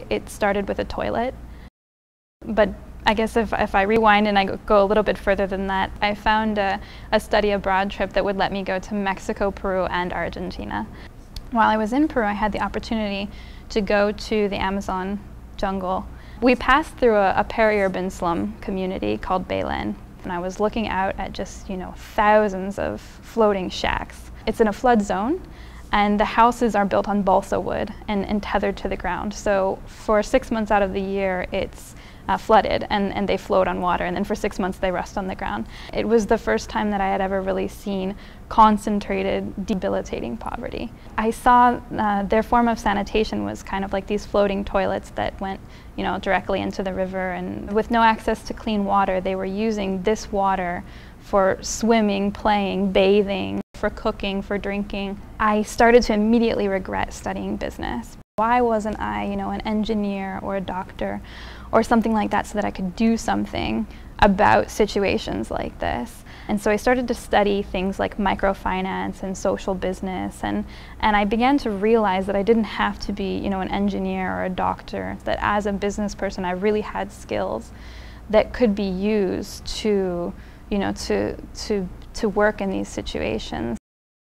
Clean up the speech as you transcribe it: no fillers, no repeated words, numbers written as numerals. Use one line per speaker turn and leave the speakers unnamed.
It started with a toilet, but I guess if I rewind and I go a little bit further than that, I found a study abroad trip that would let me go to Mexico, Peru, and Argentina. While I was in Peru, I had the opportunity to go to the Amazon jungle. We passed through a peri-urban slum community called Belen, and I was looking out at just, thousands of floating shacks. It's in a flood zone, and the houses are built on balsa wood and tethered to the ground. So for 6 months out of the year, it's flooded and they float on water, and then for 6 months they rest on the ground. It was the first time that I had ever really seen concentrated, debilitating poverty. I saw their form of sanitation was kind of like these floating toilets that went directly into the river, and with no access to clean water, they were using this water for swimming, playing, bathing, for cooking, for drinking. I started to immediately regret studying business. Why wasn't I, an engineer or a doctor or something like that so that I could do something about situations like this? And so I started to study things like microfinance and social business, and I began to realize that I didn't have to be, an engineer or a doctor, that as a business person I really had skills that could be used to, to work in these situations.